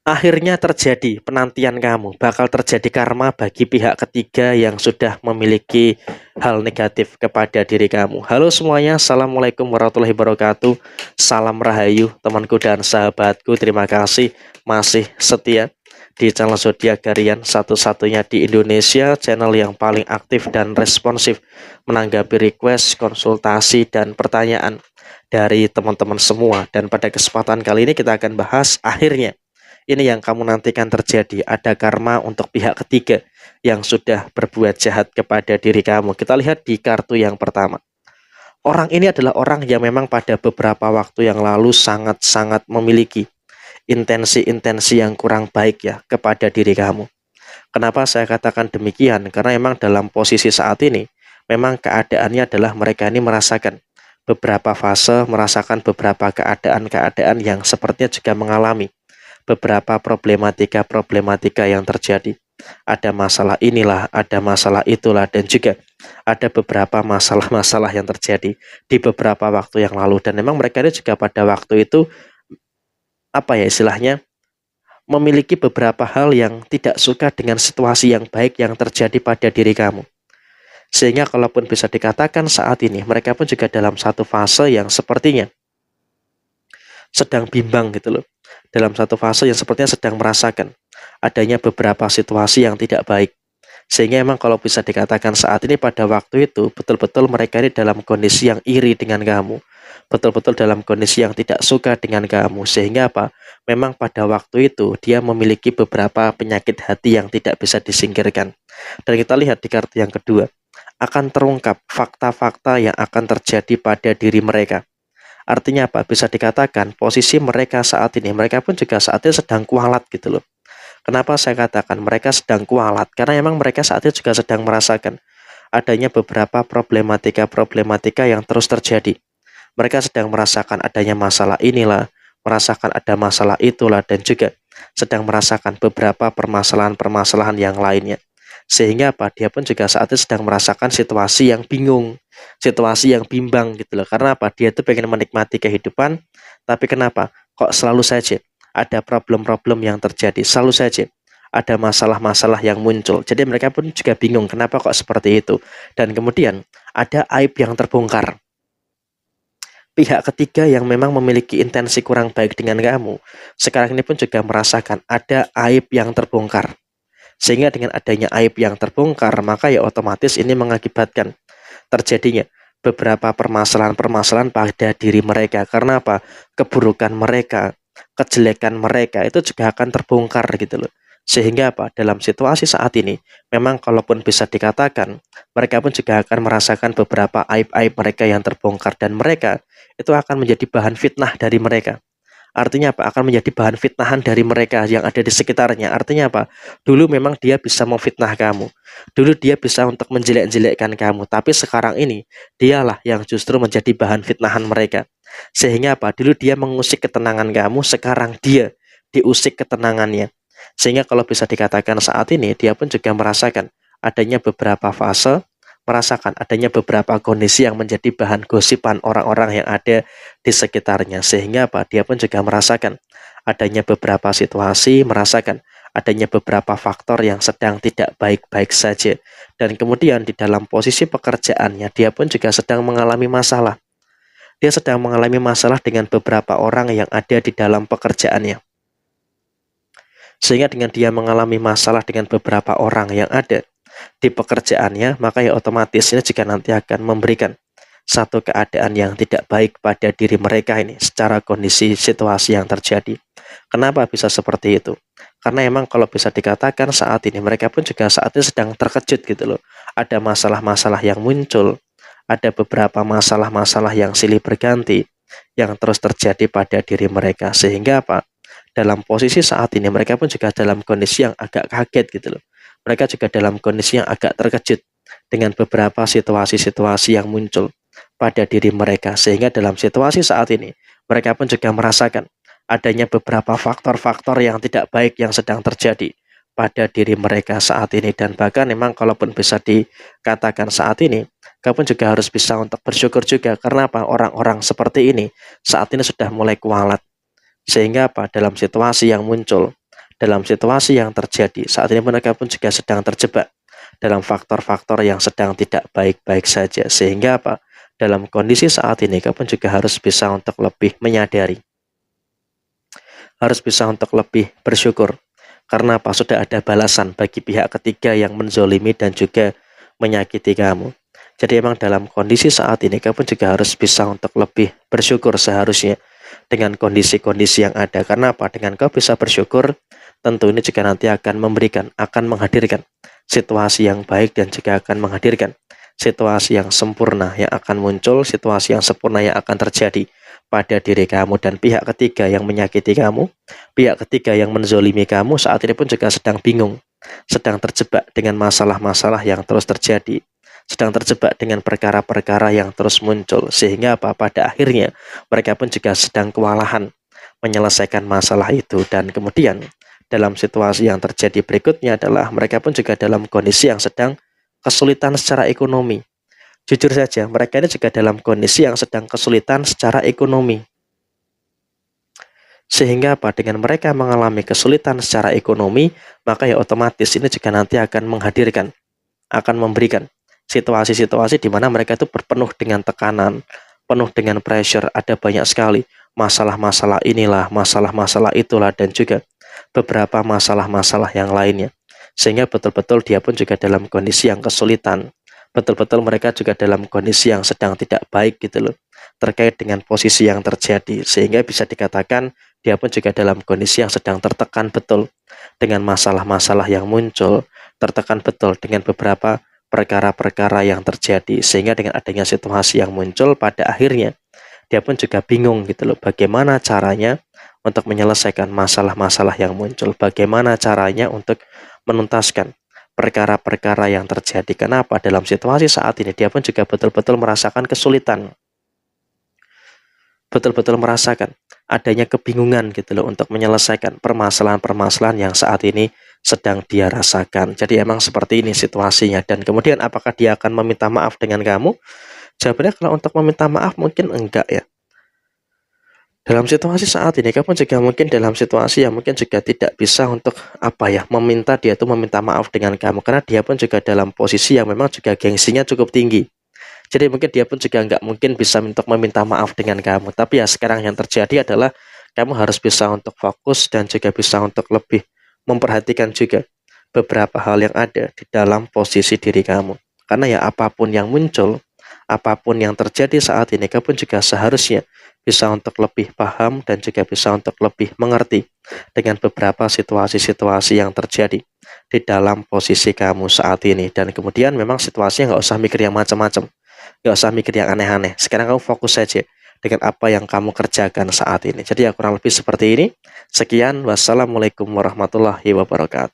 Akhirnya terjadi penantian kamu, bakal terjadi karma bagi pihak ketiga yang sudah memiliki hal negatif kepada diri kamu. Halo semuanya, Assalamualaikum warahmatullahi wabarakatuh. Salam Rahayu, temanku dan sahabatku. Terima kasih masih setia di channel Zodiak Harian, satu-satunya di Indonesia, channel yang paling aktif dan responsif menanggapi request, konsultasi, dan pertanyaan dari teman-teman semua. Dan pada kesempatan kali ini kita akan bahas akhirnya ini yang kamu nantikan terjadi, ada karma untuk pihak ketiga yang sudah berbuat jahat kepada diri kamu. Kita lihat di kartu yang pertama. Orang ini adalah orang yang memang pada beberapa waktu yang lalu sangat-sangat memiliki intensi-intensi yang kurang baik ya kepada diri kamu. Kenapa saya katakan demikian? Karena memang dalam posisi saat ini, memang keadaannya adalah mereka ini merasakan beberapa fase, merasakan beberapa keadaan-keadaan yang sepertinya juga mengalami beberapa problematika-problematika yang terjadi. Ada masalah inilah, ada masalah itulah, dan juga ada beberapa masalah-masalah yang terjadi di beberapa waktu yang lalu. Dan memang mereka ini juga pada waktu itu, apa ya istilahnya, memiliki beberapa hal yang tidak suka dengan situasi yang baik yang terjadi pada diri kamu. Sehingga kalaupun bisa dikatakan saat ini, mereka pun juga dalam satu fase yang sepertinya sedang bimbang gitu loh. Dalam satu fase yang sepertinya sedang merasakan adanya beberapa situasi yang tidak baik. Sehingga emang kalau bisa dikatakan saat ini pada waktu itu betul-betul mereka ini dalam kondisi yang iri dengan kamu. Betul-betul dalam kondisi yang tidak suka dengan kamu. Sehingga apa? Memang pada waktu itu dia memiliki beberapa penyakit hati yang tidak bisa disingkirkan. Dan kita lihat di kartu yang kedua, akan terungkap fakta-fakta yang akan terjadi pada diri mereka. Artinya apa? Bisa dikatakan posisi mereka saat ini, mereka pun juga saat ini sedang kualat gitu loh. Kenapa saya katakan mereka sedang kualat? Karena memang mereka saat ini juga sedang merasakan adanya beberapa problematika-problematika yang terus terjadi. Mereka sedang merasakan adanya masalah inilah, merasakan ada masalah itulah, dan juga sedang merasakan beberapa permasalahan-permasalahan yang lainnya. Sehingga apa? Dia pun juga saat ini sedang merasakan situasi yang bingung, situasi yang bimbang gitu loh. Karena apa? Dia tuh pengen menikmati kehidupan, tapi kenapa? Kok selalu saja ada problem-problem yang terjadi, selalu saja ada masalah-masalah yang muncul. Jadi mereka pun juga bingung kenapa kok seperti itu. Dan kemudian ada aib yang terbongkar. Pihak ketiga yang memang memiliki intensi kurang baik dengan kamu, sekarang ini pun juga merasakan ada aib yang terbongkar. Sehingga dengan adanya aib yang terbongkar, maka ya otomatis ini mengakibatkan terjadinya beberapa permasalahan-permasalahan pada diri mereka. Karena apa? Keburukan mereka, kejelekan mereka itu juga akan terbongkar gitu loh. Sehingga apa? Dalam situasi saat ini, memang kalaupun bisa dikatakan, mereka pun juga akan merasakan beberapa aib-aib mereka yang terbongkar dan mereka itu akan menjadi bahan fitnah dari mereka. Artinya apa? Akan menjadi bahan fitnahan dari mereka yang ada di sekitarnya. Artinya apa? Dulu memang dia bisa memfitnah kamu. Dulu dia bisa untuk menjelek-jelekkan kamu. Tapi sekarang ini, dialah yang justru menjadi bahan fitnahan mereka. Sehingga apa? Dulu dia mengusik ketenangan kamu, sekarang dia diusik ketenangannya. Sehingga kalau bisa dikatakan saat ini, dia pun juga merasakan adanya beberapa fase, merasakan adanya beberapa kondisi yang menjadi bahan gosipan orang-orang yang ada di sekitarnya. Sehingga apa? Dia pun juga merasakan adanya beberapa situasi, merasakan adanya beberapa faktor yang sedang tidak baik-baik saja. Dan kemudian di dalam posisi pekerjaannya, dia pun juga sedang mengalami masalah. Dia sedang mengalami masalah dengan beberapa orang yang ada di dalam pekerjaannya. Sehingga dengan dia mengalami masalah dengan beberapa orang yang ada di pekerjaannya, maka ya otomatis ini juga nanti akan memberikan satu keadaan yang tidak baik pada diri mereka ini secara kondisi situasi yang terjadi. Kenapa bisa seperti itu? Karena emang kalau bisa dikatakan saat ini mereka pun juga saat ini sedang terkejut gitu loh. Ada masalah-masalah yang muncul, ada beberapa masalah-masalah yang silih berganti yang terus terjadi pada diri mereka. Sehingga apa? Dalam posisi saat ini mereka pun juga dalam kondisi yang agak kaget gitu loh. Mereka juga dalam kondisi yang agak terkejut dengan beberapa situasi-situasi yang muncul pada diri mereka. Sehingga dalam situasi saat ini mereka pun juga merasakan adanya beberapa faktor-faktor yang tidak baik yang sedang terjadi pada diri mereka saat ini. Dan bahkan memang kalaupun bisa dikatakan saat ini, kamu juga harus bisa untuk bersyukur juga. Karena apa? Orang-orang seperti ini saat ini sudah mulai kualat. Sehingga apa? Dalam situasi yang muncul, dalam situasi yang terjadi saat ini mereka pun juga sedang terjebak dalam faktor-faktor yang sedang tidak baik-baik saja. Sehingga apa? Dalam kondisi saat ini kamu pun juga harus bisa untuk lebih menyadari, harus bisa untuk lebih bersyukur. Karena apa? Sudah ada balasan bagi pihak ketiga yang menzolimi dan juga menyakiti kamu. Jadi emang dalam kondisi saat ini kamu pun juga harus bisa untuk lebih bersyukur seharusnya dengan kondisi-kondisi yang ada. Karena apa? Dengan kau bisa bersyukur, tentu ini juga nanti akan memberikan, akan menghadirkan situasi yang baik dan juga akan menghadirkan situasi yang sempurna yang akan muncul, situasi yang sempurna yang akan terjadi pada diri kamu. Dan pihak ketiga yang menyakiti kamu, pihak ketiga yang menzolimi kamu saat ini pun juga sedang bingung, sedang terjebak dengan masalah-masalah yang terus terjadi, sedang terjebak dengan perkara-perkara yang terus muncul. Sehingga apa? Pada akhirnya mereka pun juga sedang kewalahan menyelesaikan masalah itu. Dan kemudian dalam situasi yang terjadi berikutnya adalah mereka pun juga dalam kondisi yang sedang kesulitan secara ekonomi. Jujur saja, mereka ini juga dalam kondisi yang sedang kesulitan secara ekonomi. Sehingga apa? Dengan mereka mengalami kesulitan secara ekonomi, maka ya otomatis ini juga nanti akan menghadirkan, akan memberikan situasi-situasi di mana mereka itu berpenuh dengan tekanan, penuh dengan pressure, ada banyak sekali masalah-masalah inilah, masalah-masalah itulah, dan juga beberapa masalah-masalah yang lainnya. Sehingga betul-betul dia pun juga dalam kondisi yang kesulitan, betul-betul mereka juga dalam kondisi yang sedang tidak baik gitu loh, terkait dengan posisi yang terjadi. Sehingga bisa dikatakan dia pun juga dalam kondisi yang sedang tertekan betul dengan masalah-masalah yang muncul, tertekan betul dengan beberapa perkara-perkara yang terjadi. Sehingga dengan adanya situasi yang muncul, pada akhirnya dia pun juga bingung gitu loh, bagaimana caranya untuk menyelesaikan masalah-masalah yang muncul, bagaimana caranya untuk menuntaskan perkara-perkara yang terjadi. Kenapa? Dalam situasi saat ini dia pun juga betul-betul merasakan kesulitan, betul-betul merasakan adanya kebingungan gitu loh untuk menyelesaikan permasalahan-permasalahan yang saat ini sedang dia rasakan. Jadi emang seperti ini situasinya. Dan kemudian apakah dia akan meminta maaf dengan kamu? Jawabannya kalau untuk meminta maaf mungkin enggak ya. Dalam situasi saat ini kamu juga mungkin dalam situasi yang mungkin juga tidak bisa untuk apa ya, meminta dia tuh meminta maaf dengan kamu, karena dia pun juga dalam posisi yang memang juga gengsinya cukup tinggi. Jadi mungkin dia pun juga nggak mungkin bisa untuk meminta maaf dengan kamu. Tapi ya sekarang yang terjadi adalah kamu harus bisa untuk fokus dan juga bisa untuk lebih memperhatikan juga beberapa hal yang ada di dalam posisi diri kamu. Karena ya apapun yang muncul, apapun yang terjadi saat ini, kamu pun juga seharusnya bisa untuk lebih paham dan juga bisa untuk lebih mengerti dengan beberapa situasi-situasi yang terjadi di dalam posisi kamu saat ini. Dan kemudian memang situasinya nggak usah mikir yang macam-macam, nggak usah mikir yang aneh-aneh. Sekarang kamu fokus saja dengan apa yang kamu kerjakan saat ini. Jadi ya kurang lebih seperti ini. Sekian, wassalamualaikum warahmatullahi wabarakatuh.